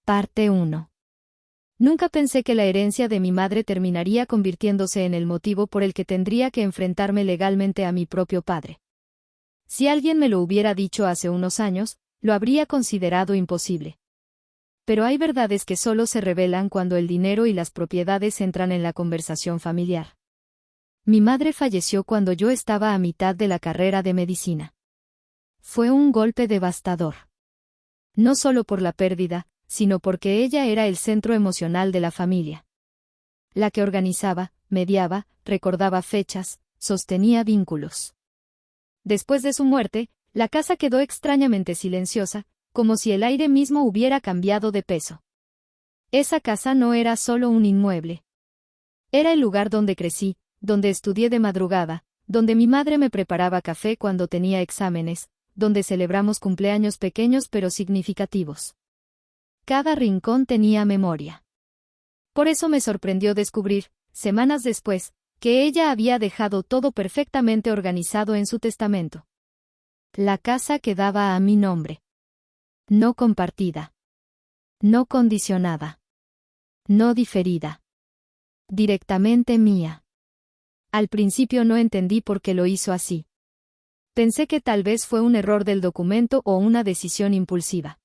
Parte 1. Nunca pensé que la herencia de mi madre terminaría convirtiéndose en el motivo por el que tendría que enfrentarme legalmente a mi propio padre. Si alguien me lo hubiera dicho hace unos años, lo habría considerado imposible. Pero hay verdades que solo se revelan cuando el dinero y las propiedades entran en la conversación familiar. Mi madre falleció cuando yo estaba a mitad de la carrera de medicina. Fue un golpe devastador. No solo por la pérdida, sino porque ella era el centro emocional de la familia. La que organizaba, mediaba, recordaba fechas, sostenía vínculos. Después de su muerte, la casa quedó extrañamente silenciosa, como si el aire mismo hubiera cambiado de peso. Esa casa no era solo un inmueble. Era el lugar donde crecí, donde estudié de madrugada, donde mi madre me preparaba café cuando tenía exámenes, donde celebramos cumpleaños pequeños pero significativos. Cada rincón tenía memoria. Por eso me sorprendió descubrir, semanas después, que ella había dejado todo perfectamente organizado en su testamento. La casa quedaba a mi nombre. No compartida. No condicionada. No diferida. Directamente mía. Al principio no entendí por qué lo hizo así. Pensé que tal vez fue un error del documento o una decisión impulsiva.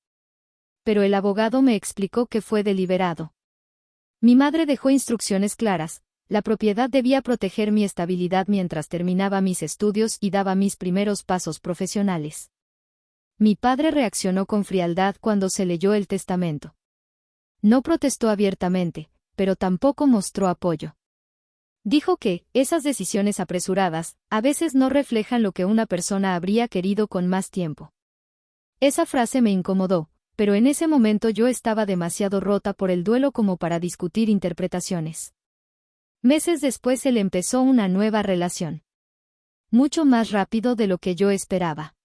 Pero el abogado me explicó que fue deliberado. Mi madre dejó instrucciones claras: la propiedad debía proteger mi estabilidad mientras terminaba mis estudios y daba mis primeros pasos profesionales. Mi padre reaccionó con frialdad cuando se leyó el testamento. No protestó abiertamente, pero tampoco mostró apoyo. Dijo que, esas decisiones apresuradas, a veces no reflejan lo que una persona habría querido con más tiempo. Esa frase me incomodó, pero en ese momento yo estaba demasiado rota por el duelo como para discutir interpretaciones. Meses después él empezó una nueva relación. Mucho más rápido de lo que yo esperaba.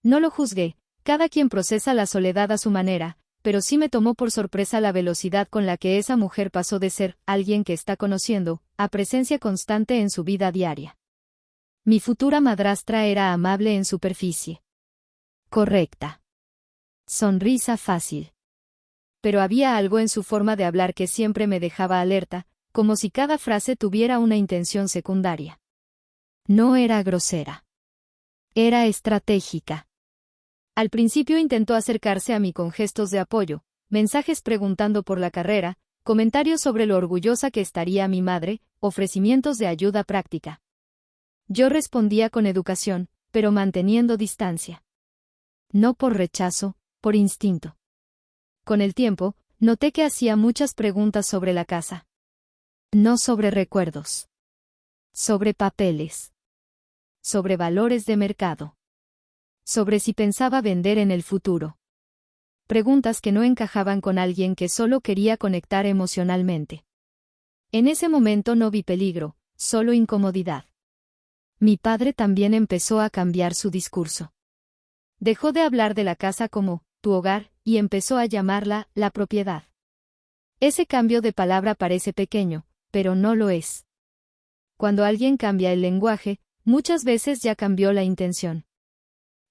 No lo juzgué, cada quien procesa la soledad a su manera, pero sí me tomó por sorpresa la velocidad con la que esa mujer pasó de ser alguien que está conociendo, a presencia constante en su vida diaria. Mi futura madrastra era amable en superficie. Correcta. Sonrisa fácil. Pero había algo en su forma de hablar que siempre me dejaba alerta, como si cada frase tuviera una intención secundaria. No era grosera. Era estratégica. Al principio intentó acercarse a mí con gestos de apoyo, mensajes preguntando por la carrera, comentarios sobre lo orgullosa que estaría mi madre, ofrecimientos de ayuda práctica. Yo respondía con educación, pero manteniendo distancia. No por rechazo, por instinto. Con el tiempo, noté que hacía muchas preguntas sobre la casa. No sobre recuerdos. Sobre papeles. Sobre valores de mercado. Sobre si pensaba vender en el futuro. Preguntas que no encajaban con alguien que solo quería conectar emocionalmente. En ese momento no vi peligro, solo incomodidad. Mi padre también empezó a cambiar su discurso. Dejó de hablar de la casa como tu hogar y empezó a llamarla la propiedad. Ese cambio de palabra parece pequeño, pero no lo es. Cuando alguien cambia el lenguaje, muchas veces ya cambió la intención.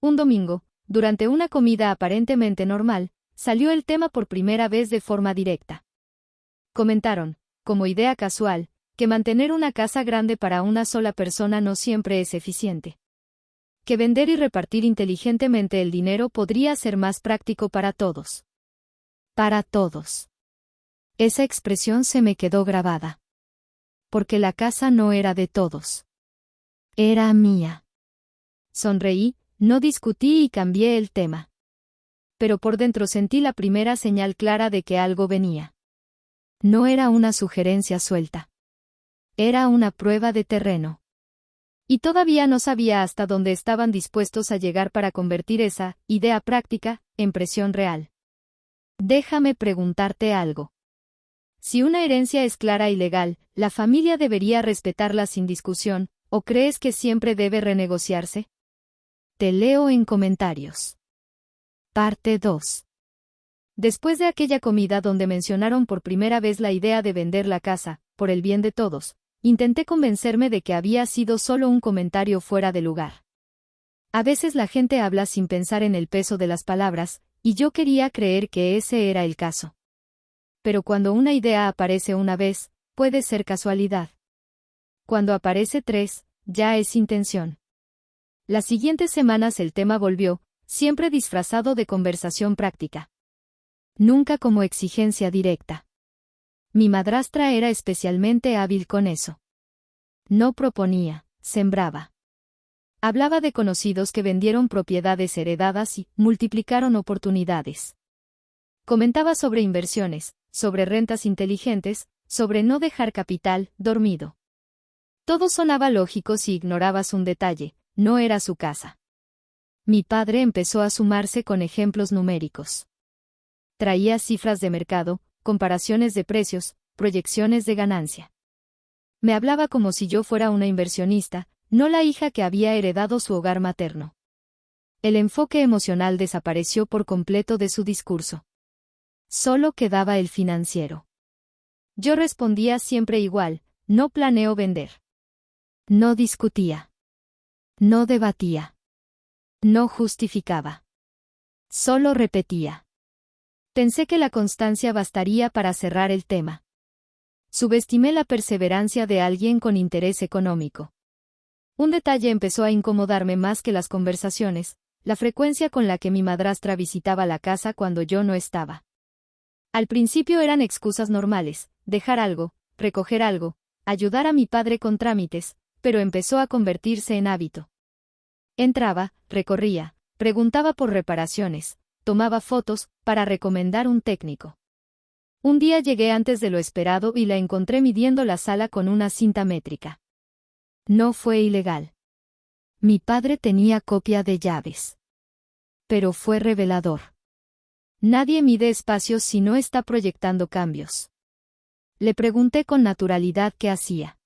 Un domingo, durante una comida aparentemente normal, salió el tema por primera vez de forma directa. Comentaron, como idea casual, que mantener una casa grande para una sola persona no siempre es eficiente. Que vender y repartir inteligentemente el dinero podría ser más práctico para todos. Para todos. Esa expresión se me quedó grabada. Porque la casa no era de todos. Era mía. Sonreí, no discutí y cambié el tema. Pero por dentro sentí la primera señal clara de que algo venía. No era una sugerencia suelta. Era una prueba de terreno. Y todavía no sabía hasta dónde estaban dispuestos a llegar para convertir esa idea práctica en presión real. Déjame preguntarte algo. Si una herencia es clara y legal, ¿la familia debería respetarla sin discusión, o crees que siempre debe renegociarse? Te leo en comentarios. Parte 2. Después de aquella comida donde mencionaron por primera vez la idea de vender la casa, por el bien de todos, intenté convencerme de que había sido solo un comentario fuera de lugar. A veces la gente habla sin pensar en el peso de las palabras, Y yo quería creer que ese era el caso. Pero cuando una idea aparece una vez, puede ser casualidad. Cuando aparece 3, ya es intención. Las siguientes semanas el tema volvió, siempre disfrazado de conversación práctica. Nunca como exigencia directa. Mi madrastra era especialmente hábil con eso. No proponía, sembraba. Hablaba de conocidos que vendieron propiedades heredadas y multiplicaron oportunidades. Comentaba sobre inversiones, sobre rentas inteligentes, sobre no dejar capital dormido. Todo sonaba lógico si ignorabas un detalle, no era su casa. Mi padre empezó a sumarse con ejemplos numéricos. Traía cifras de mercado, comparaciones de precios, proyecciones de ganancia. Me hablaba como si yo fuera una inversionista, no la hija que había heredado su hogar materno. El enfoque emocional desapareció por completo de su discurso. Solo quedaba el financiero. Yo respondía siempre igual, no planeo vender. No discutía. No debatía. No justificaba. Solo repetía. Pensé que la constancia bastaría para cerrar el tema. Subestimé la perseverancia de alguien con interés económico. Un detalle empezó a incomodarme más que las conversaciones, la frecuencia con la que mi madrastra visitaba la casa cuando yo no estaba. Al principio eran excusas normales, dejar algo, recoger algo, ayudar a mi padre con trámites, pero empezó a convertirse en hábito. Entraba, recorría, preguntaba por reparaciones, tomaba fotos, para recomendar un técnico. Un día llegué antes de lo esperado y la encontré midiendo la sala con una cinta métrica. No fue ilegal. Mi padre tenía copia de llaves. Pero fue revelador. Nadie mide espacios si no está proyectando cambios. Le pregunté con naturalidad qué hacía.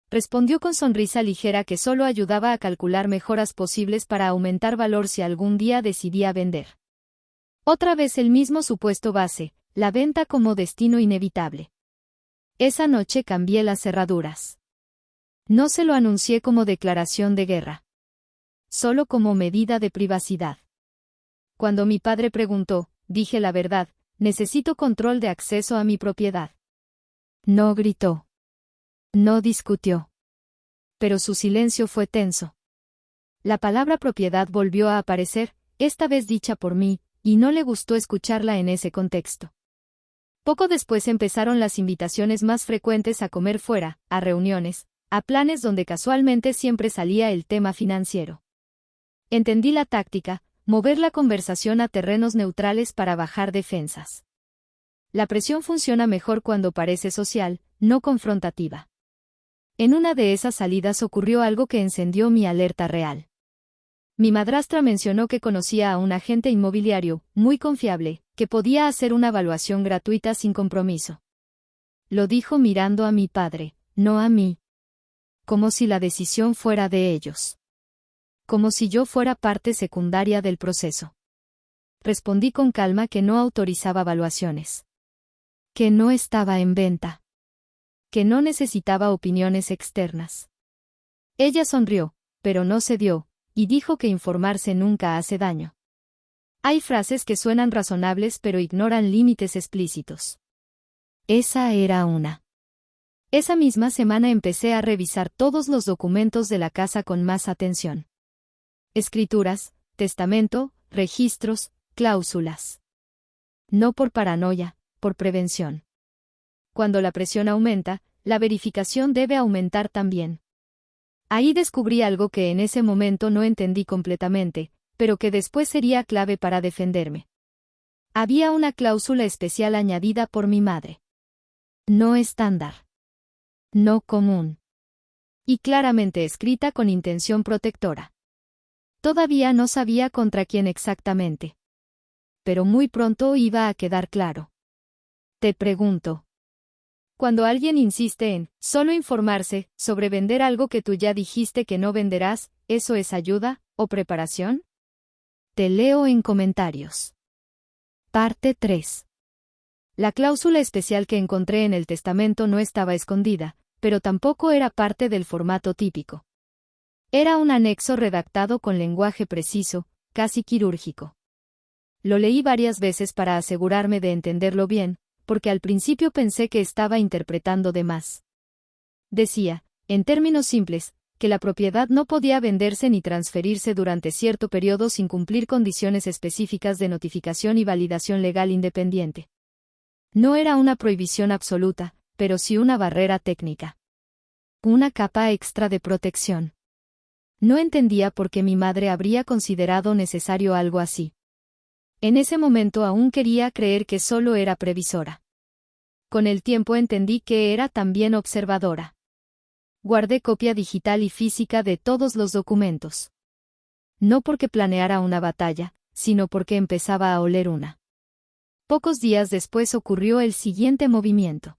Respondió con sonrisa ligera que solo ayudaba a calcular mejoras posibles para aumentar valor si algún día decidía vender. Otra vez el mismo supuesto base, la venta como destino inevitable. Esa noche cambié las cerraduras. No se lo anuncié como declaración de guerra. Solo como medida de privacidad. Cuando mi padre preguntó, dije la verdad, necesito control de acceso a mi propiedad. No gritó. No discutió. Pero su silencio fue tenso. La palabra propiedad volvió a aparecer, esta vez dicha por mí, y no le gustó escucharla en ese contexto. Poco después empezaron las invitaciones más frecuentes a comer fuera, a reuniones, a planes donde casualmente siempre salía el tema financiero. Entendí la táctica, mover la conversación a terrenos neutrales para bajar defensas. La presión funciona mejor cuando parece social, no confrontativa. En una de esas salidas ocurrió algo que encendió mi alerta real. Mi madrastra mencionó que conocía a un agente inmobiliario, muy confiable, que podía hacer una evaluación gratuita sin compromiso. Lo dijo mirando a mi padre, no a mí. Como si la decisión fuera de ellos. Como si yo fuera parte secundaria del proceso. Respondí con calma que no autorizaba evaluaciones. Que no estaba en venta. Que no necesitaba opiniones externas. Ella sonrió, pero no cedió, y dijo que informarse nunca hace daño. Hay frases que suenan razonables pero ignoran límites explícitos. Esa era una. Esa misma semana empecé a revisar todos los documentos de la casa con más atención. Escrituras, testamento, registros, cláusulas. No por paranoia, por prevención. Cuando la presión aumenta, la verificación debe aumentar también. Ahí descubrí algo que en ese momento no entendí completamente, pero que después sería clave para defenderme. Había una cláusula especial añadida por mi madre. No estándar. No común. Y claramente escrita con intención protectora. Todavía no sabía contra quién exactamente. Pero muy pronto iba a quedar claro. Te pregunto. Cuando alguien insiste en solo informarse sobre vender algo que tú ya dijiste que no venderás, ¿eso es ayuda o preparación? Te leo en comentarios. Parte 3. La cláusula especial que encontré en el testamento no estaba escondida, pero tampoco era parte del formato típico. Era un anexo redactado con lenguaje preciso, casi quirúrgico. Lo leí varias veces para asegurarme de entenderlo bien, porque al principio pensé que estaba interpretando de más. Decía, en términos simples, que la propiedad no podía venderse ni transferirse durante cierto periodo sin cumplir condiciones específicas de notificación y validación legal independiente. No era una prohibición absoluta, pero sí una barrera técnica. Una capa extra de protección. No entendía por qué mi madre habría considerado necesario algo así. En ese momento aún quería creer que solo era previsora. Con el tiempo entendí que era también observadora. Guardé copia digital y física de todos los documentos. No porque planeara una batalla, sino porque empezaba a oler una. Pocos días después ocurrió el siguiente movimiento.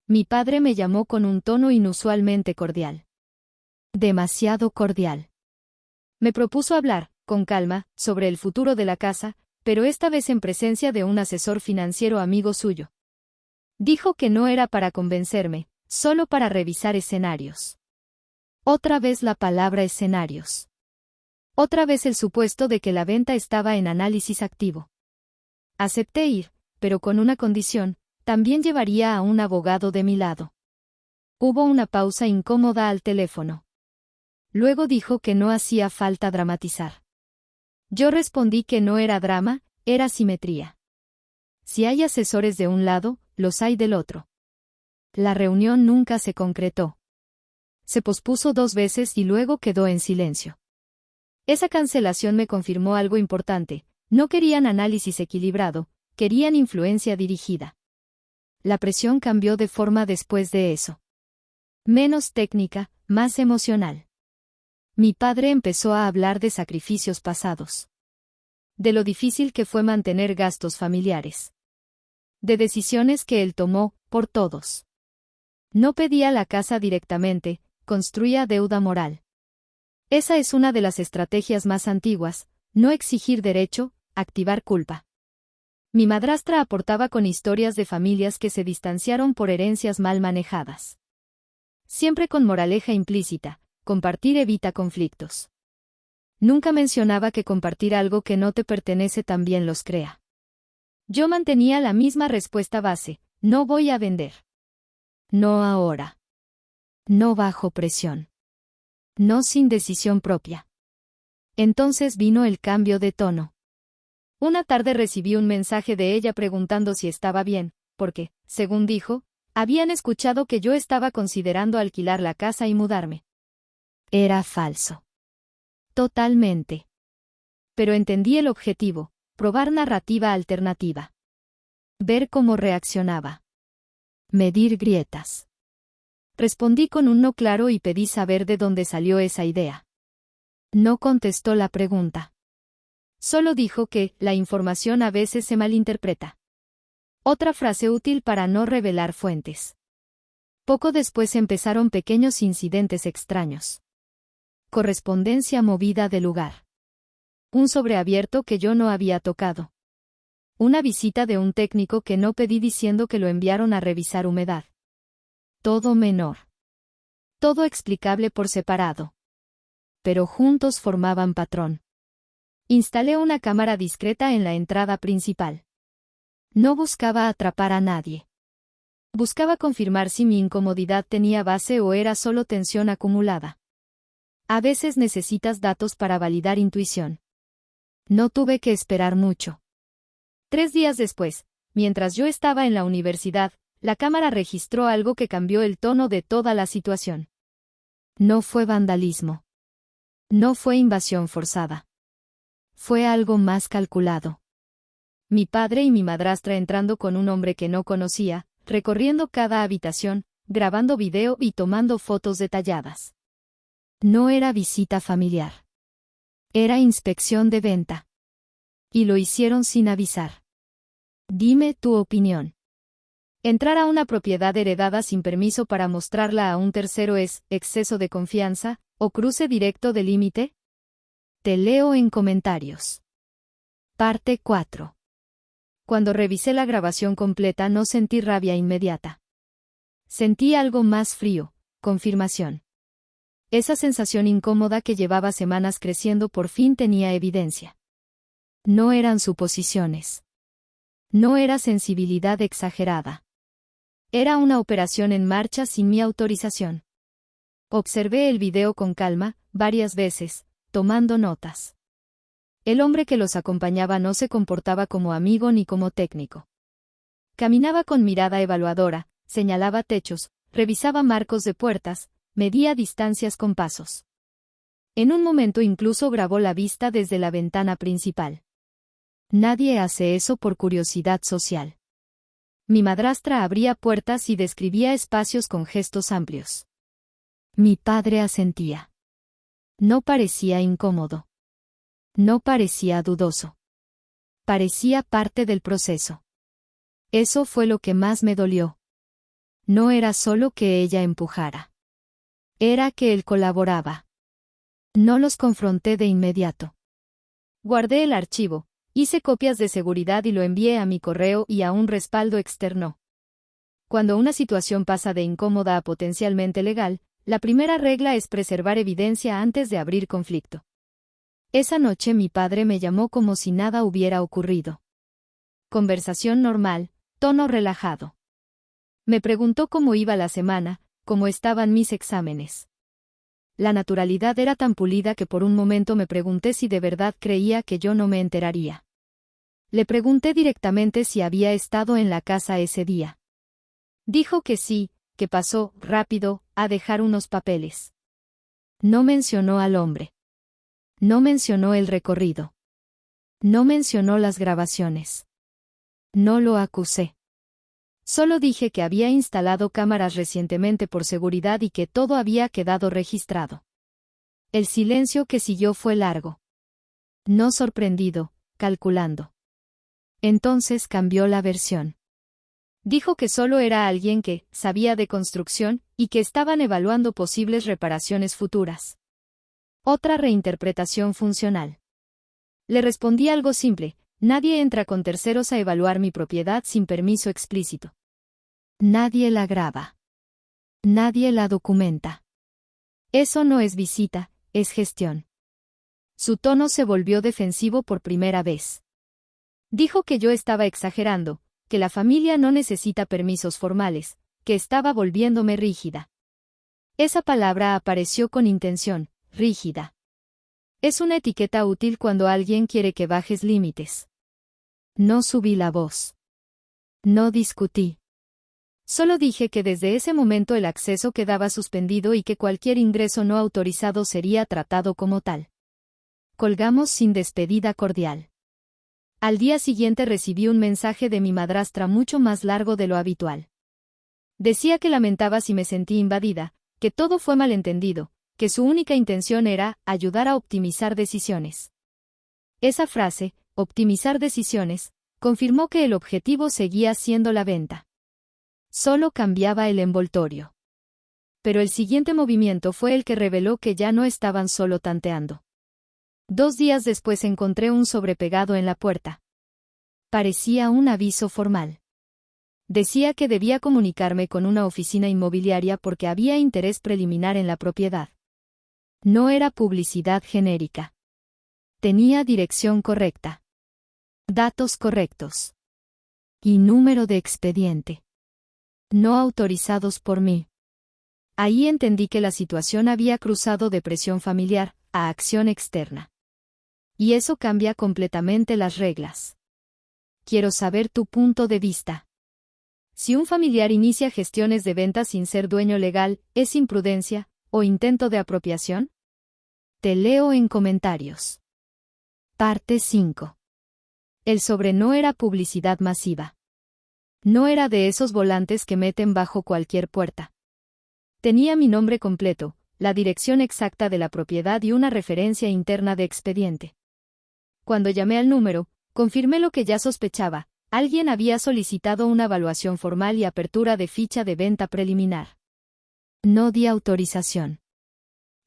Mi padre me llamó con un tono inusualmente cordial. Demasiado cordial. Me propuso hablar, con calma, sobre el futuro de la casa, pero esta vez en presencia de un asesor financiero amigo suyo. Dijo que no era para convencerme, solo para revisar escenarios. Otra vez la palabra escenarios. Otra vez el supuesto de que la venta estaba en análisis activo. Acepté ir, pero con una condición, también llevaría a un abogado de mi lado. Hubo una pausa incómoda al teléfono. Luego dijo que no hacía falta dramatizar. Yo respondí que no era drama, era simetría. Si hay asesores de un lado, los hay del otro. La reunión nunca se concretó. Se pospuso 2 veces y luego quedó en silencio. Esa cancelación me confirmó algo importante: no querían análisis equilibrado, querían influencia dirigida. La presión cambió de forma después de eso. Menos técnica, más emocional. Mi padre empezó a hablar de sacrificios pasados. De lo difícil que fue mantener gastos familiares. De decisiones que él tomó, por todos. No pedía la casa directamente, construía deuda moral. Esa es una de las estrategias más antiguas: no exigir derecho, activar culpa. Mi madrastra aportaba con historias de familias que se distanciaron por herencias mal manejadas. Siempre con moraleja implícita: compartir evita conflictos. Nunca mencionaba que compartir algo que no te pertenece también los crea. Yo mantenía la misma respuesta base: no voy a vender. No ahora. No bajo presión. No sin decisión propia. Entonces vino el cambio de tono. Una tarde recibí un mensaje de ella preguntando si estaba bien, porque, según dijo, habían escuchado que yo estaba considerando alquilar la casa y mudarme. Era falso. Totalmente. Pero entendí el objetivo: probar narrativa alternativa. Ver cómo reaccionaba. Medir grietas. Respondí con un no claro y pedí saber de dónde salió esa idea. No contestó la pregunta. Solo dijo que la información a veces se malinterpreta. Otra frase útil para no revelar fuentes. Poco después empezaron pequeños incidentes extraños. Correspondencia movida de lugar. Un sobreabierto que yo no había tocado. Una visita de un técnico que no pedí diciendo que lo enviaron a revisar humedad. Todo menor. Todo explicable por separado. Pero juntos formaban patrón. Instalé una cámara discreta en la entrada principal. No buscaba atrapar a nadie. Buscaba confirmar si mi incomodidad tenía base o era solo tensión acumulada. A veces necesitas datos para validar intuición. No tuve que esperar mucho. 3 días después, mientras yo estaba en la universidad, la cámara registró algo que cambió el tono de toda la situación. No fue vandalismo. No fue invasión forzada. Fue algo más calculado. Mi padre y mi madrastra entrando con un hombre que no conocía, recorriendo cada habitación, grabando video y tomando fotos detalladas. No era visita familiar. Era inspección de venta. Y lo hicieron sin avisar. Dime tu opinión. ¿Entrar a una propiedad heredada sin permiso para mostrarla a un tercero es exceso de confianza, o cruce directo de límite? Te leo en comentarios. Parte 4. Cuando revisé la grabación completa no sentí rabia inmediata. Sentí algo más frío: confirmación. Esa sensación incómoda que llevaba semanas creciendo por fin tenía evidencia. No eran suposiciones. No era sensibilidad exagerada. Era una operación en marcha sin mi autorización. Observé el video con calma, varias veces, tomando notas. El hombre que los acompañaba no se comportaba como amigo ni como técnico. Caminaba con mirada evaluadora, señalaba techos, revisaba marcos de puertas, medía distancias con pasos. En un momento incluso grabó la vista desde la ventana principal. Nadie hace eso por curiosidad social. Mi madrastra abría puertas y describía espacios con gestos amplios. Mi padre asentía. No parecía incómodo. No parecía dudoso. Parecía parte del proceso. Eso fue lo que más me dolió. No era solo que ella empujara. Era que él colaboraba. No los confronté de inmediato. Guardé el archivo, hice copias de seguridad y lo envié a mi correo y a un respaldo externo. Cuando una situación pasa de incómoda a potencialmente legal, la primera regla es preservar evidencia antes de abrir conflicto. Esa noche mi padre me llamó como si nada hubiera ocurrido. Conversación normal, tono relajado. Me preguntó cómo iba la semana, cómo estaban mis exámenes. La naturalidad era tan pulida que por un momento me pregunté si de verdad creía que yo no me enteraría. Le pregunté directamente si había estado en la casa ese día. Dijo que sí, que pasó, rápido, a dejar unos papeles. No mencionó al hombre. No mencionó el recorrido. No mencionó las grabaciones. No lo acusé. Solo dije que había instalado cámaras recientemente por seguridad y que todo había quedado registrado. El silencio que siguió fue largo. No sorprendido, calculando. Entonces cambió la versión. Dijo que solo era alguien que sabía de construcción y que estaban evaluando posibles reparaciones futuras. Otra reinterpretación funcional. Le respondí algo simple: nadie entra con terceros a evaluar mi propiedad sin permiso explícito. Nadie la graba. Nadie la documenta. Eso no es visita, es gestión. Su tono se volvió defensivo por primera vez. Dijo que yo estaba exagerando, que la familia no necesita permisos formales, que estaba volviéndome rígida. Esa palabra apareció con intención, rígida. Es una etiqueta útil cuando alguien quiere que bajes límites. No subí la voz. No discutí. Solo dije que desde ese momento el acceso quedaba suspendido y que cualquier ingreso no autorizado sería tratado como tal. Colgamos sin despedida cordial. Al día siguiente recibí un mensaje de mi madrastra mucho más largo de lo habitual. Decía que lamentaba si me sentí invadida, que todo fue malentendido, que su única intención era ayudar a optimizar decisiones. Esa frase, optimizar decisiones, confirmó que el objetivo seguía siendo la venta. Solo cambiaba el envoltorio. Pero el siguiente movimiento fue el que reveló que ya no estaban solo tanteando. 2 días después encontré un sobre pegado en la puerta. Parecía un aviso formal. Decía que debía comunicarme con una oficina inmobiliaria porque había interés preliminar en la propiedad. No era publicidad genérica. Tenía dirección correcta. Datos correctos. Y número de expediente. No autorizados por mí. Ahí entendí que la situación había cruzado de presión familiar a acción externa. Y eso cambia completamente las reglas. Quiero saber tu punto de vista. Si un familiar inicia gestiones de venta sin ser dueño legal, ¿es imprudencia o intento de apropiación? Te leo en comentarios. Parte 5. El sobre no era publicidad masiva. No era de esos volantes que meten bajo cualquier puerta. Tenía mi nombre completo, la dirección exacta de la propiedad y una referencia interna de expediente. Cuando llamé al número, confirmé lo que ya sospechaba: alguien había solicitado una evaluación formal y apertura de ficha de venta preliminar. No di autorización.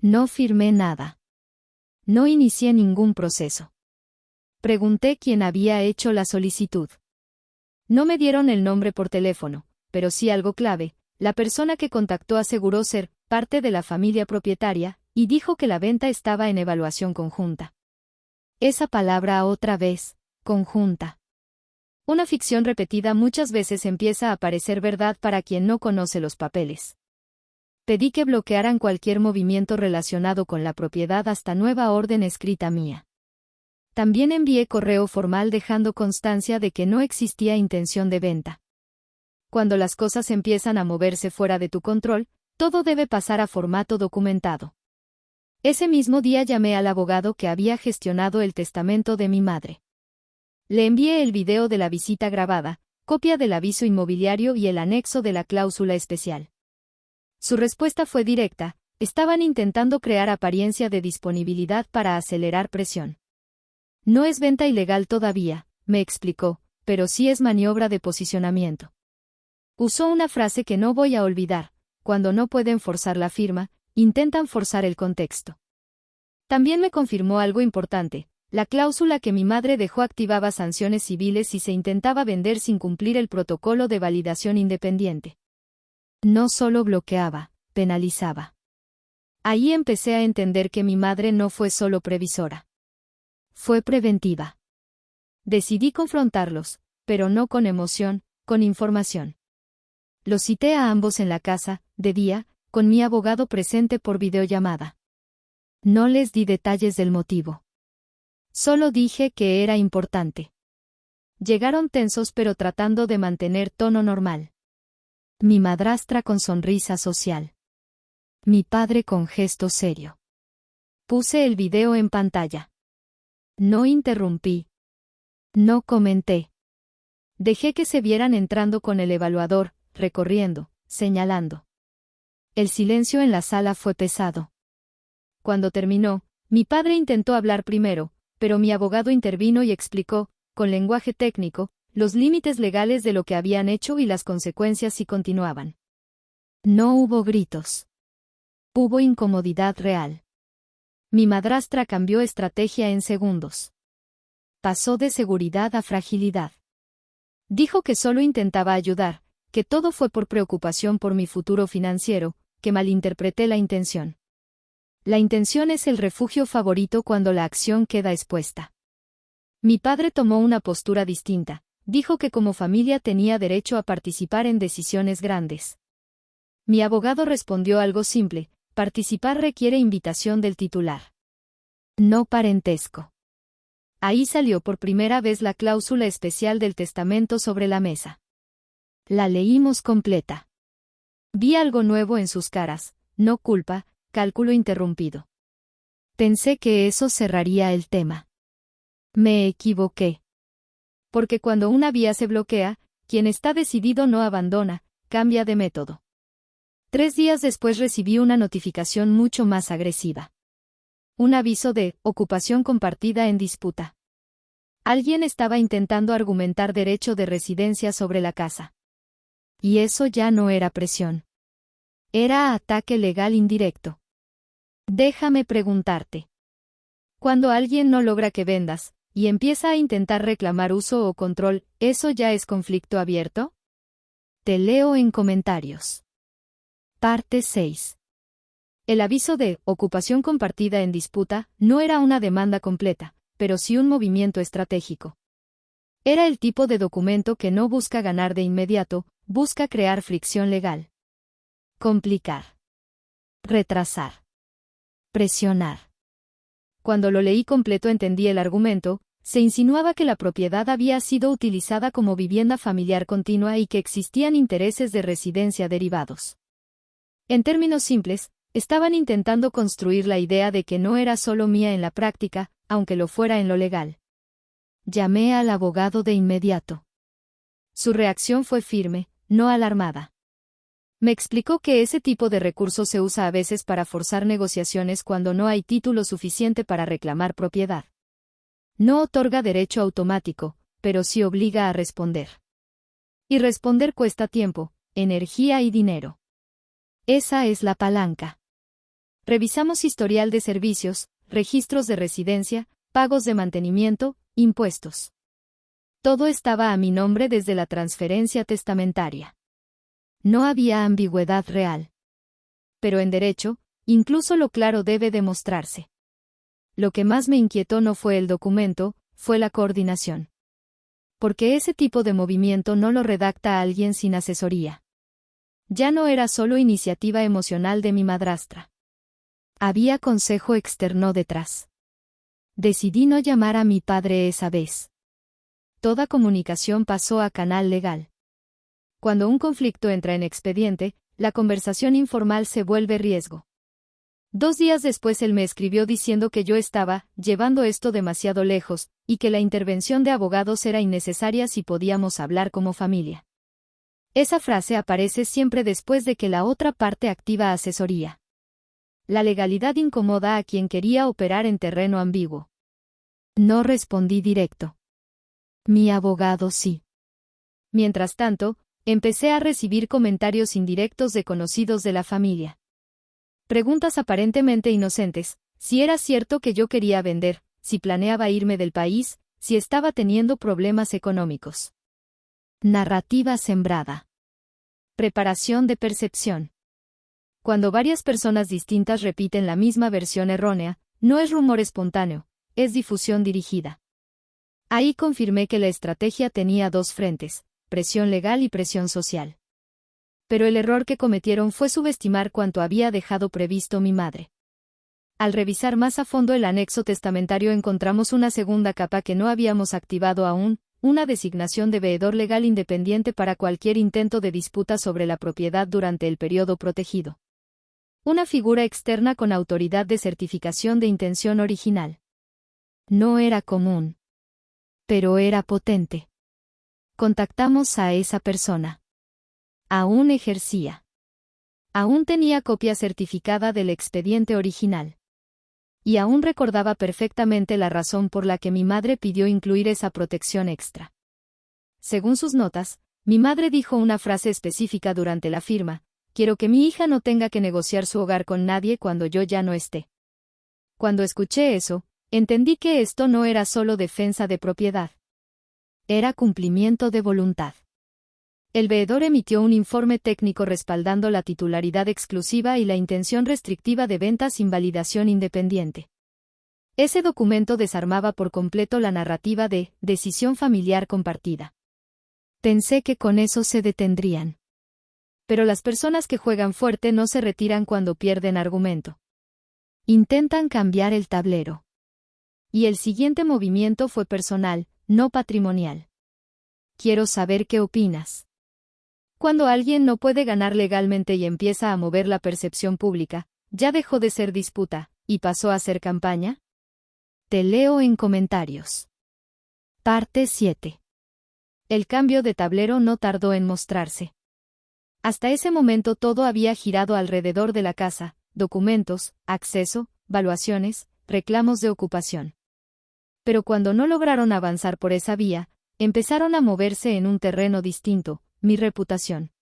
No firmé nada. No inicié ningún proceso. Pregunté quién había hecho la solicitud. No me dieron el nombre por teléfono, pero sí algo clave: la persona que contactó aseguró ser parte de la familia propietaria y dijo que la venta estaba en evaluación conjunta. Esa palabra otra vez, conjunta. Una ficción repetida muchas veces empieza a parecer verdad para quien no conoce los papeles. Pedí que bloquearan cualquier movimiento relacionado con la propiedad hasta nueva orden escrita mía. También envié correo formal dejando constancia de que no existía intención de venta. Cuando las cosas empiezan a moverse fuera de tu control, todo debe pasar a formato documentado. Ese mismo día llamé al abogado que había gestionado el testamento de mi madre. Le envié el video de la visita grabada, copia del aviso inmobiliario y el anexo de la cláusula especial. Su respuesta fue directa: estaban intentando crear apariencia de disponibilidad para acelerar presión. No es venta ilegal todavía, me explicó, pero sí es maniobra de posicionamiento. Usó una frase que no voy a olvidar: cuando no pueden forzar la firma, intentan forzar el contexto. También me confirmó algo importante: la cláusula que mi madre dejó activaba sanciones civiles si se intentaba vender sin cumplir el protocolo de validación independiente. No solo bloqueaba, penalizaba. Ahí empecé a entender que mi madre no fue solo previsora. Fue preventiva. Decidí confrontarlos, pero no con emoción, con información. Los cité a ambos en la casa, de día, con mi abogado presente por videollamada. No les di detalles del motivo. Solo dije que era importante. Llegaron tensos pero tratando de mantener tono normal. Mi madrastra con sonrisa social. Mi padre con gesto serio. Puse el video en pantalla. No interrumpí. No comenté. Dejé que se vieran entrando con el evaluador, recorriendo, señalando. El silencio en la sala fue pesado. Cuando terminó, mi padre intentó hablar primero, pero mi abogado intervino y explicó, con lenguaje técnico, los límites legales de lo que habían hecho y las consecuencias si continuaban. No hubo gritos. Hubo incomodidad real. Mi madrastra cambió estrategia en segundos. Pasó de seguridad a fragilidad. Dijo que solo intentaba ayudar, que todo fue por preocupación por mi futuro financiero, que malinterpreté la intención. La intención es el refugio favorito cuando la acción queda expuesta. Mi padre tomó una postura distinta. Dijo que como familia tenía derecho a participar en decisiones grandes. Mi abogado respondió algo simple: participar requiere invitación del titular. No parentesco. Ahí salió por primera vez la cláusula especial del testamento sobre la mesa. La leímos completa. Vi algo nuevo en sus caras: no culpa, cálculo interrumpido. Pensé que eso cerraría el tema. Me equivoqué. Porque cuando una vía se bloquea, quien está decidido no abandona, cambia de método. 3 días después recibí una notificación mucho más agresiva. Un aviso de ocupación compartida en disputa. Alguien estaba intentando argumentar derecho de residencia sobre la casa. Y eso ya no era presión. Era ataque legal indirecto. Déjame preguntarte. Cuando alguien no logra que vendas, y empieza a intentar reclamar uso o control, ¿eso ya es conflicto abierto? Te leo en comentarios. Parte 6. El aviso de ocupación compartida en disputa no era una demanda completa, pero sí un movimiento estratégico. Era el tipo de documento que no busca ganar de inmediato, busca crear fricción legal. Complicar. Retrasar. Presionar. Cuando lo leí completo entendí el argumento. Se insinuaba que la propiedad había sido utilizada como vivienda familiar continua y que existían intereses de residencia derivados. En términos simples, estaban intentando construir la idea de que no era solo mía en la práctica, aunque lo fuera en lo legal. Llamé al abogado de inmediato. Su reacción fue firme, no alarmada. Me explicó que ese tipo de recurso se usa a veces para forzar negociaciones cuando no hay título suficiente para reclamar propiedad. No otorga derecho automático, pero sí obliga a responder. Y responder cuesta tiempo, energía y dinero. Esa es la palanca. Revisamos historial de servicios, registros de residencia, pagos de mantenimiento, impuestos. Todo estaba a mi nombre desde la transferencia testamentaria. No había ambigüedad real. Pero en derecho, incluso lo claro debe demostrarse. lo que más me inquietó no fue el documento, fue la coordinación. Porque ese tipo de movimiento no lo redacta alguien sin asesoría. Ya no era solo iniciativa emocional de mi madrastra. Había consejo externo detrás. Decidí no llamar a mi padre esa vez. Toda comunicación pasó a canal legal. Cuando un conflicto entra en expediente, la conversación informal se vuelve riesgo. 2 días después él me escribió diciendo que yo estaba llevando esto demasiado lejos, y que la intervención de abogados era innecesaria si podíamos hablar como familia. Esa frase aparece siempre después de que la otra parte activa asesoría. La legalidad incomoda a quien quería operar en terreno ambiguo. No respondí directo. Mi abogado sí. Mientras tanto, empecé a recibir comentarios indirectos de conocidos de la familia. Preguntas aparentemente inocentes, si era cierto que yo quería vender, si planeaba irme del país, si estaba teniendo problemas económicos. Narrativa sembrada. Preparación de percepción. Cuando varias personas distintas repiten la misma versión errónea, no es rumor espontáneo, es difusión dirigida. Ahí confirmé que la estrategia tenía 2 frentes, presión legal y presión social. Pero el error que cometieron fue subestimar cuánto había dejado previsto mi madre. Al revisar más a fondo el anexo testamentario encontramos una segunda capa que no habíamos activado aún, una designación de veedor legal independiente para cualquier intento de disputa sobre la propiedad durante el periodo protegido. Una figura externa con autoridad de certificación de intención original. No era común. Pero era potente. Contactamos a esa persona. Aún ejercía. Aún tenía copia certificada del expediente original. Y aún recordaba perfectamente la razón por la que mi madre pidió incluir esa protección extra. Según sus notas, mi madre dijo una frase específica durante la firma: quiero que mi hija no tenga que negociar su hogar con nadie cuando yo ya no esté. Cuando escuché eso, entendí que esto no era solo defensa de propiedad. Era cumplimiento de voluntad. El veedor emitió un informe técnico respaldando la titularidad exclusiva y la intención restrictiva de venta sin validación independiente. Ese documento desarmaba por completo la narrativa de decisión familiar compartida. Pensé que con eso se detendrían. Pero las personas que juegan fuerte no se retiran cuando pierden argumento. Intentan cambiar el tablero. Y el siguiente movimiento fue personal, no patrimonial. Quiero saber qué opinas. Cuando alguien no puede ganar legalmente y empieza a mover la percepción pública, ¿ya dejó de ser disputa, y pasó a ser campaña? Te leo en comentarios. Parte 7. El cambio de tablero no tardó en mostrarse. Hasta ese momento todo había girado alrededor de la casa: documentos, acceso, valuaciones, reclamos de ocupación. Pero cuando no lograron avanzar por esa vía, empezaron a moverse en un terreno distinto: mi reputación.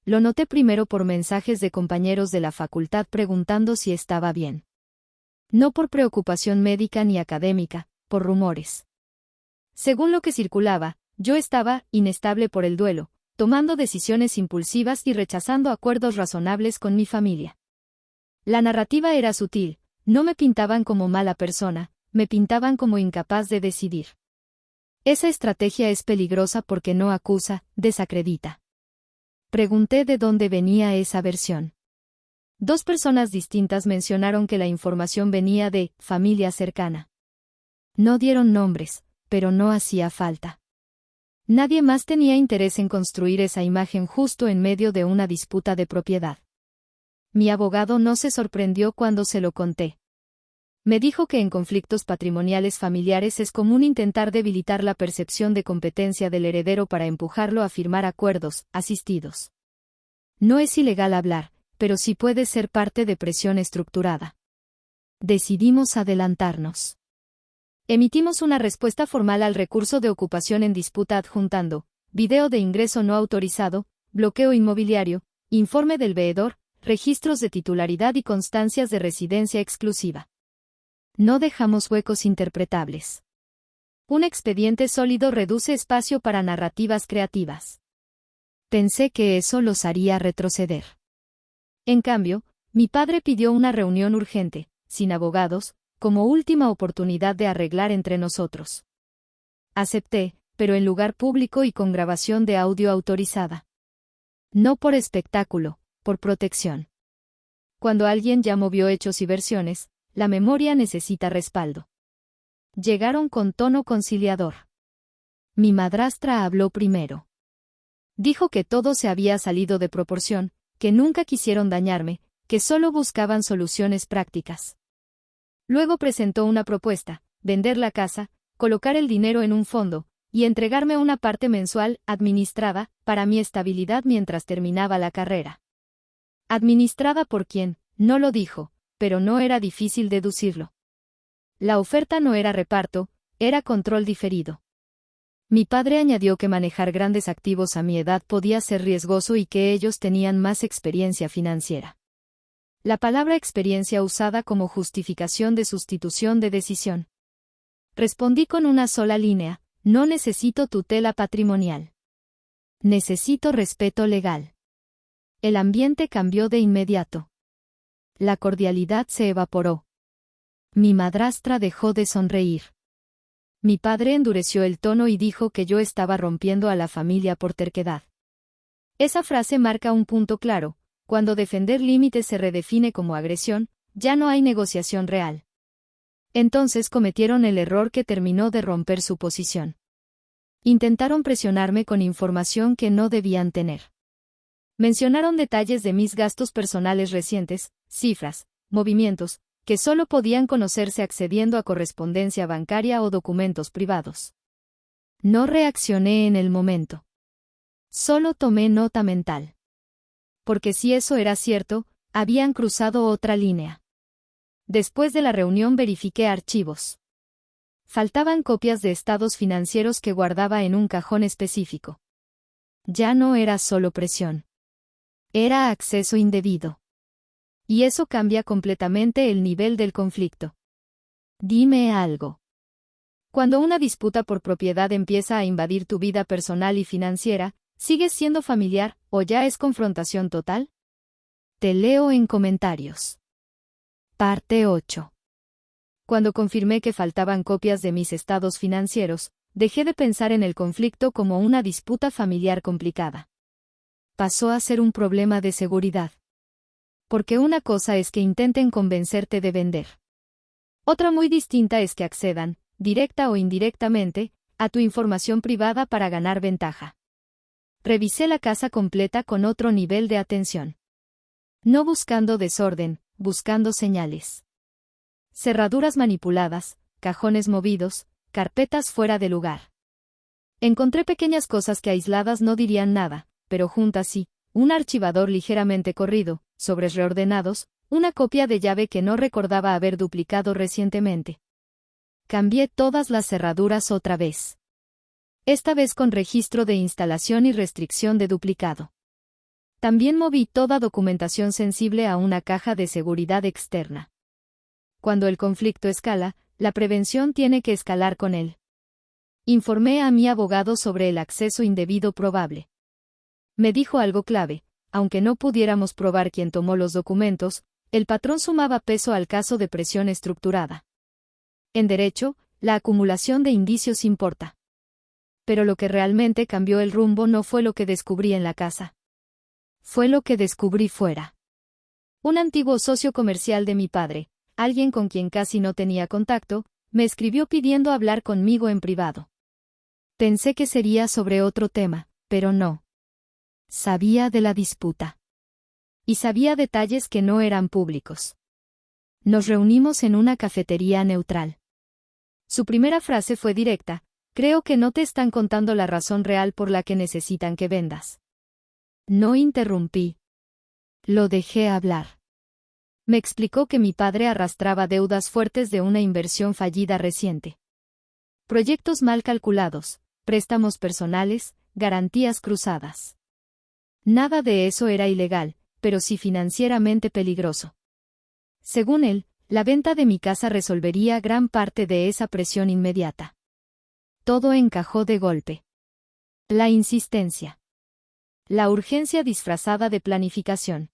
Lo noté primero por mensajes de compañeros de la facultad preguntando si estaba bien. No por preocupación médica ni académica, por rumores. Según lo que circulaba, yo estaba inestable por el duelo, tomando decisiones impulsivas y rechazando acuerdos razonables con mi familia. La narrativa era sutil: no me pintaban como mala persona, me pintaban como incapaz de decidir. Esa estrategia es peligrosa porque no acusa, desacredita. Pregunté de dónde venía esa versión. 2 personas distintas mencionaron que la información venía de familia cercana. No dieron nombres, pero no hacía falta. Nadie más tenía interés en construir esa imagen justo en medio de una disputa de propiedad. Mi abogado no se sorprendió cuando se lo conté. Me dijo que en conflictos patrimoniales familiares es común intentar debilitar la percepción de competencia del heredero para empujarlo a firmar acuerdos asistidos. No es ilegal hablar, pero sí puede ser parte de presión estructurada. Decidimos adelantarnos. Emitimos una respuesta formal al recurso de ocupación en disputa adjuntando video de ingreso no autorizado, bloqueo inmobiliario, informe del veedor, registros de titularidad y constancias de residencia exclusiva. No dejamos huecos interpretables. Un expediente sólido reduce espacio para narrativas creativas. Pensé que eso los haría retroceder. En cambio, mi padre pidió una reunión urgente, sin abogados, como última oportunidad de arreglar entre nosotros. Acepté, pero en lugar público y con grabación de audio autorizada. No por espectáculo, por protección. Cuando alguien ya movió hechos y versiones, la memoria necesita respaldo. Llegaron con tono conciliador. Mi madrastra habló primero. Dijo que todo se había salido de proporción, que nunca quisieron dañarme, que solo buscaban soluciones prácticas. Luego presentó una propuesta: vender la casa, colocar el dinero en un fondo, y entregarme una parte mensual, administrada, para mi estabilidad mientras terminaba la carrera. ¿Administrada por quién? No lo dijo, pero no era difícil deducirlo. La oferta no era reparto, era control diferido. Mi padre añadió que manejar grandes activos a mi edad podía ser riesgoso y que ellos tenían más experiencia financiera. La palabra experiencia usada como justificación de sustitución de decisión. Respondí con una sola línea: no necesito tutela patrimonial. Necesito respeto legal. El ambiente cambió de inmediato. La cordialidad se evaporó. Mi madrastra dejó de sonreír. Mi padre endureció el tono y dijo que yo estaba rompiendo a la familia por terquedad. Esa frase marca un punto claro: cuando defender límites se redefine como agresión, ya no hay negociación real. Entonces cometieron el error que terminó de romper su posición. Intentaron presionarme con información que no debían tener. Mencionaron detalles de mis gastos personales recientes, cifras, movimientos, que solo podían conocerse accediendo a correspondencia bancaria o documentos privados. No reaccioné en el momento. Solo tomé nota mental. Porque si eso era cierto, habían cruzado otra línea. Después de la reunión verifiqué archivos. Faltaban copias de estados financieros que guardaba en un cajón específico. Ya no era solo presión. Era acceso indebido. Y eso cambia completamente el nivel del conflicto. Dime algo. Cuando una disputa por propiedad empieza a invadir tu vida personal y financiera, ¿sigues siendo familiar o ya es confrontación total? Te leo en comentarios. Parte 8. Cuando confirmé que faltaban copias de mis estados financieros, dejé de pensar en el conflicto como una disputa familiar complicada. Pasó a ser un problema de seguridad. Porque una cosa es que intenten convencerte de vender. Otra muy distinta es que accedan, directa o indirectamente, a tu información privada para ganar ventaja. Revisé la casa completa con otro nivel de atención. No buscando desorden, buscando señales. Cerraduras manipuladas, cajones movidos, carpetas fuera de lugar. Encontré pequeñas cosas que aisladas no dirían nada, pero juntas sí: un archivador ligeramente corrido, sobres reordenados, una copia de llave que no recordaba haber duplicado recientemente. Cambié todas las cerraduras otra vez. Esta vez con registro de instalación y restricción de duplicado. También moví toda documentación sensible a una caja de seguridad externa. Cuando el conflicto escala, la prevención tiene que escalar con él. Informé a mi abogado sobre el acceso indebido probable. Me dijo algo clave: aunque no pudiéramos probar quién tomó los documentos, el patrón sumaba peso al caso de presión estructurada. En derecho, la acumulación de indicios importa. Pero lo que realmente cambió el rumbo no fue lo que descubrí en la casa. Fue lo que descubrí fuera. Un antiguo socio comercial de mi padre, alguien con quien casi no tenía contacto, me escribió pidiendo hablar conmigo en privado. Pensé que sería sobre otro tema, pero no. Sabía de la disputa. Y sabía detalles que no eran públicos. Nos reunimos en una cafetería neutral. Su primera frase fue directa: creo que no te están contando la razón real por la que necesitan que vendas. No interrumpí. Lo dejé hablar. Me explicó que mi padre arrastraba deudas fuertes de una inversión fallida reciente. Proyectos mal calculados, préstamos personales, garantías cruzadas. Nada de eso era ilegal, pero sí financieramente peligroso. Según él, la venta de mi casa resolvería gran parte de esa presión inmediata. Todo encajó de golpe. La insistencia. La urgencia disfrazada de planificación.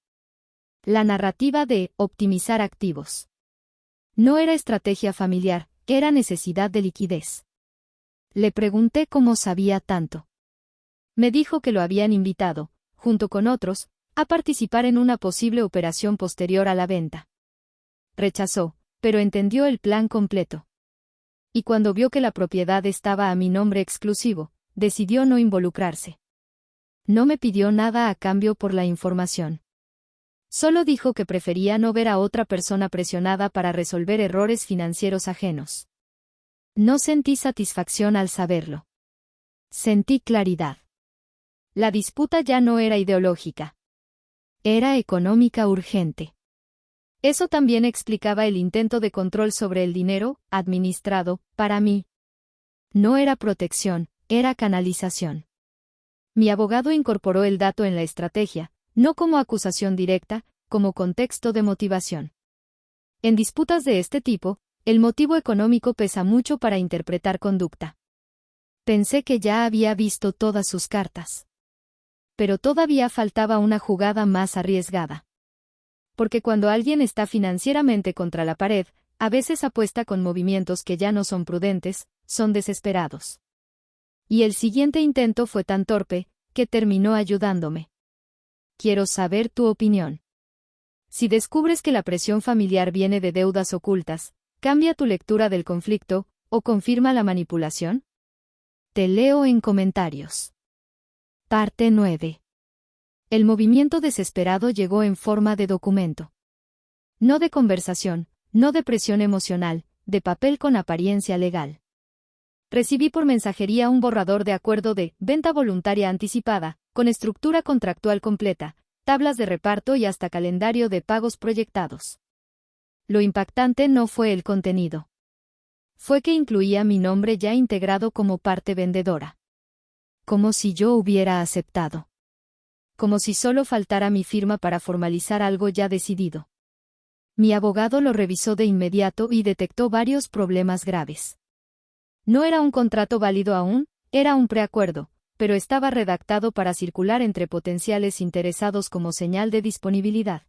La narrativa de optimizar activos. No era estrategia familiar, era necesidad de liquidez. Le pregunté cómo sabía tanto. Me dijo que lo habían invitado, junto con otros, a participar en una posible operación posterior a la venta. Rechazó, pero entendió el plan completo. Y cuando vio que la propiedad estaba a mi nombre exclusivo, decidió no involucrarse. No me pidió nada a cambio por la información. Solo dijo que prefería no ver a otra persona presionada para resolver errores financieros ajenos. No sentí satisfacción al saberlo. Sentí claridad. La disputa ya no era ideológica. Era económica urgente. Eso también explicaba el intento de control sobre el dinero, administrado, para mí. No era protección, era canalización. Mi abogado incorporó el dato en la estrategia, no como acusación directa, como contexto de motivación. En disputas de este tipo, el motivo económico pesa mucho para interpretar conducta. Pensé que ya había visto todas sus cartas. Pero todavía faltaba una jugada más arriesgada. Porque cuando alguien está financieramente contra la pared, a veces apuesta con movimientos que ya no son prudentes, son desesperados. Y el siguiente intento fue tan torpe, que terminó ayudándome. Quiero saber tu opinión. Si descubres que la presión familiar viene de deudas ocultas, ¿cambia tu lectura del conflicto, o confirma la manipulación? Te leo en comentarios. Parte 9. El movimiento desesperado llegó en forma de documento. No de conversación, no de presión emocional, de papel con apariencia legal. Recibí por mensajería un borrador de acuerdo de venta voluntaria anticipada, con estructura contractual completa, tablas de reparto y hasta calendario de pagos proyectados. Lo impactante no fue el contenido. Fue que incluía mi nombre ya integrado como parte vendedora. Como si yo hubiera aceptado. Como si solo faltara mi firma para formalizar algo ya decidido. Mi abogado lo revisó de inmediato y detectó varios problemas graves. No era un contrato válido aún, era un preacuerdo, pero estaba redactado para circular entre potenciales interesados como señal de disponibilidad.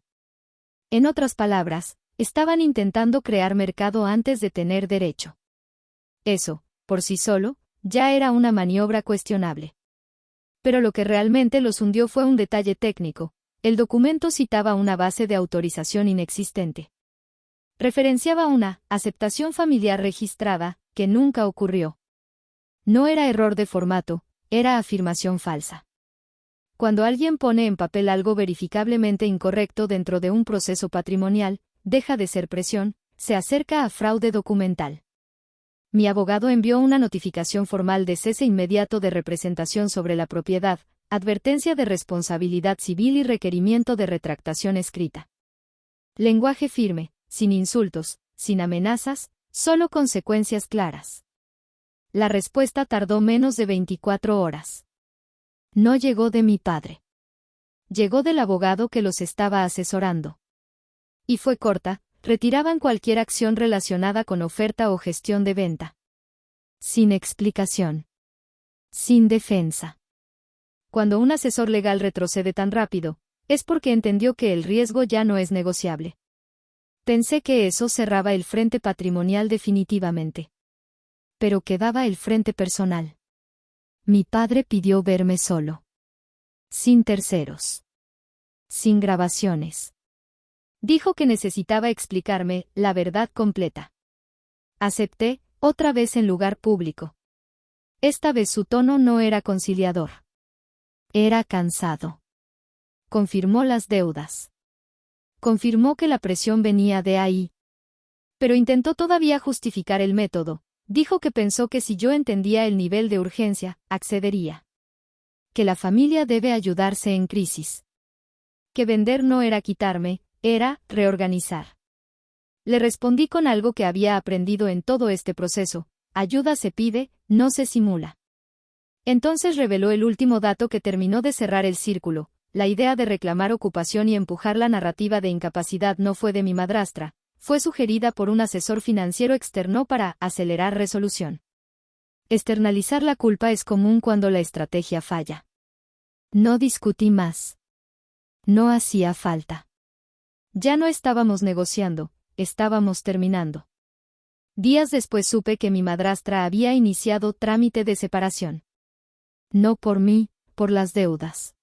En otras palabras, estaban intentando crear mercado antes de tener derecho. Eso, por sí solo, ya era una maniobra cuestionable. Pero lo que realmente los hundió fue un detalle técnico. El documento citaba una base de autorización inexistente. Referenciaba una aceptación familiar registrada, que nunca ocurrió. No era error de formato, era afirmación falsa. Cuando alguien pone en papel algo verificablemente incorrecto dentro de un proceso patrimonial, deja de ser presión, se acerca a fraude documental. Mi abogado envió una notificación formal de cese inmediato de representación sobre la propiedad, advertencia de responsabilidad civil y requerimiento de retractación escrita. Lenguaje firme, sin insultos, sin amenazas, solo consecuencias claras. La respuesta tardó menos de 24 horas. No llegó de mi padre. Llegó del abogado que los estaba asesorando. Y fue corta. Retiraban cualquier acción relacionada con oferta o gestión de venta. Sin explicación. Sin defensa. Cuando un asesor legal retrocede tan rápido, es porque entendió que el riesgo ya no es negociable. Pensé que eso cerraba el frente patrimonial definitivamente. Pero quedaba el frente personal. Mi padre pidió verme solo. Sin terceros. Sin grabaciones. Dijo que necesitaba explicarme la verdad completa. Acepté, otra vez en lugar público. Esta vez su tono no era conciliador. Era cansado. Confirmó las deudas. Confirmó que la presión venía de ahí. Pero intentó todavía justificar el método. Dijo que pensó que si yo entendía el nivel de urgencia, accedería. Que la familia debe ayudarse en crisis. Que vender no era quitarme, era reorganizar. Le respondí con algo que había aprendido en todo este proceso: ayuda se pide, no se simula. Entonces reveló el último dato que terminó de cerrar el círculo: la idea de reclamar ocupación y empujar la narrativa de incapacidad no fue de mi madrastra, fue sugerida por un asesor financiero externo para acelerar resolución. Externalizar la culpa es común cuando la estrategia falla. No discutí más. No hacía falta. Ya no estábamos negociando, estábamos terminando. Días después supe que mi madrastra había iniciado trámite de separación. No por mí, por las deudas.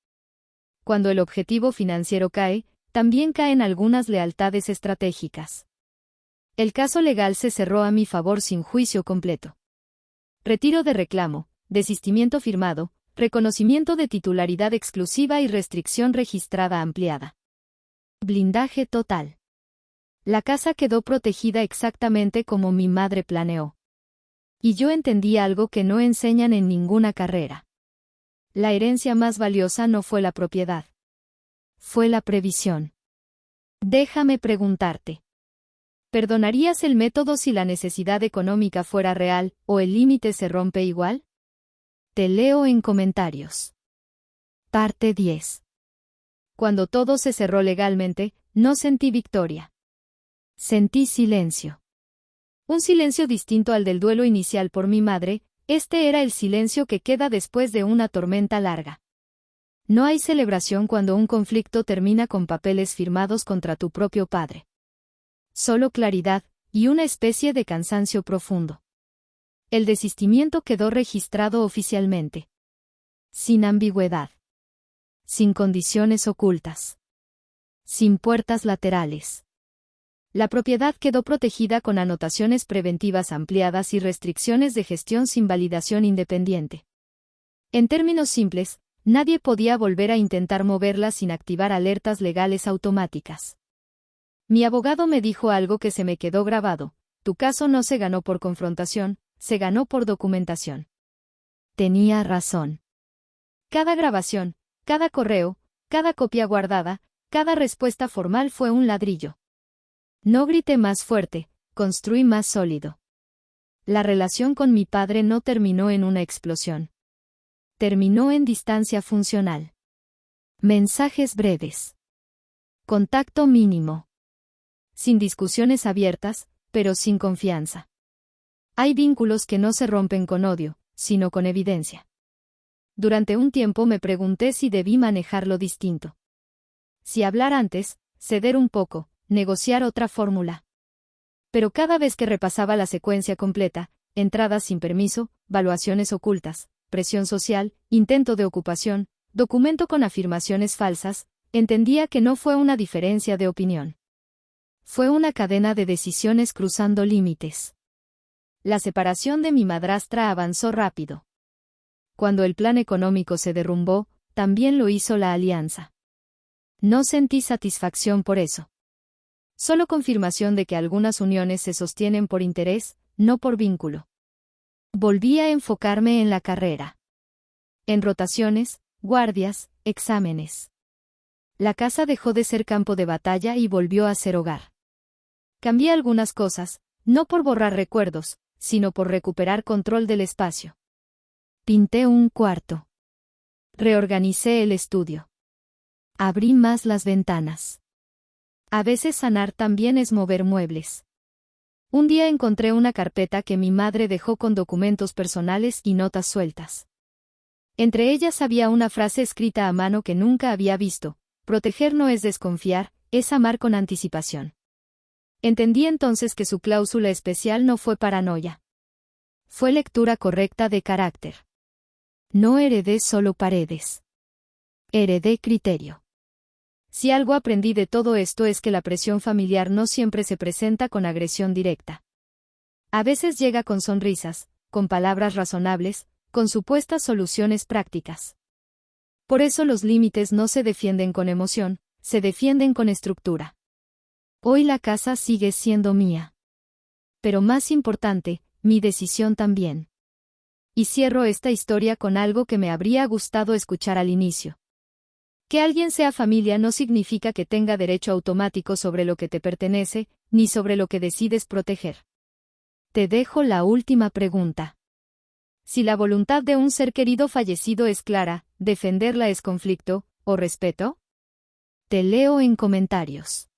Cuando el objetivo financiero cae, también caen algunas lealtades estratégicas. El caso legal se cerró a mi favor sin juicio completo. Retiro de reclamo, desistimiento firmado, reconocimiento de titularidad exclusiva y restricción registrada ampliada. Blindaje total. La casa quedó protegida exactamente como mi madre planeó. Y yo entendí algo que no enseñan en ninguna carrera. La herencia más valiosa no fue la propiedad. Fue la previsión. Déjame preguntarte. ¿Perdonarías el método si la necesidad económica fuera real, o el límite se rompe igual? Te leo en comentarios. Parte 10. Cuando todo se cerró legalmente, no sentí victoria. Sentí silencio. Un silencio distinto al del duelo inicial por mi madre, este era el silencio que queda después de una tormenta larga. No hay celebración cuando un conflicto termina con papeles firmados contra tu propio padre. Solo claridad, y una especie de cansancio profundo. El desistimiento quedó registrado oficialmente. Sin ambigüedad. Sin condiciones ocultas. Sin puertas laterales. La propiedad quedó protegida con anotaciones preventivas ampliadas y restricciones de gestión sin validación independiente. En términos simples, nadie podía volver a intentar moverla sin activar alertas legales automáticas. Mi abogado me dijo algo que se me quedó grabado: tu caso no se ganó por confrontación, se ganó por documentación. Tenía razón. Cada grabación, cada correo, cada copia guardada, cada respuesta formal fue un ladrillo. No grité más fuerte, construí más sólido. La relación con mi padre no terminó en una explosión. Terminó en distancia funcional. Mensajes breves. Contacto mínimo. Sin discusiones abiertas, pero sin confianza. Hay vínculos que no se rompen con odio, sino con evidencia. Durante un tiempo me pregunté si debí manejarlo distinto. Si hablar antes, ceder un poco, negociar otra fórmula. Pero cada vez que repasaba la secuencia completa, entradas sin permiso, valuaciones ocultas, presión social, intento de ocupación, documento con afirmaciones falsas, entendía que no fue una diferencia de opinión. Fue una cadena de decisiones cruzando límites. La separación de mi madrastra avanzó rápido. Cuando el plan económico se derrumbó, también lo hizo la alianza. No sentí satisfacción por eso. Solo confirmación de que algunas uniones se sostienen por interés, no por vínculo. Volví a enfocarme en la carrera. En rotaciones, guardias, exámenes. La casa dejó de ser campo de batalla y volvió a ser hogar. Cambié algunas cosas, no por borrar recuerdos, sino por recuperar control del espacio. Pinté un cuarto. Reorganicé el estudio. Abrí más las ventanas. A veces sanar también es mover muebles. Un día encontré una carpeta que mi madre dejó con documentos personales y notas sueltas. Entre ellas había una frase escrita a mano que nunca había visto: proteger no es desconfiar, es amar con anticipación. Entendí entonces que su cláusula especial no fue paranoia. Fue lectura correcta de carácter. No heredé solo paredes. Heredé criterio. Si algo aprendí de todo esto es que la presión familiar no siempre se presenta con agresión directa. A veces llega con sonrisas, con palabras razonables, con supuestas soluciones prácticas. Por eso los límites no se defienden con emoción, se defienden con estructura. Hoy la casa sigue siendo mía. Pero más importante, mi decisión también. Y cierro esta historia con algo que me habría gustado escuchar al inicio. Que alguien sea familia no significa que tenga derecho automático sobre lo que te pertenece, ni sobre lo que decides proteger. Te dejo la última pregunta. Si la voluntad de un ser querido fallecido es clara, ¿defenderla es conflicto, o respeto? Te leo en comentarios.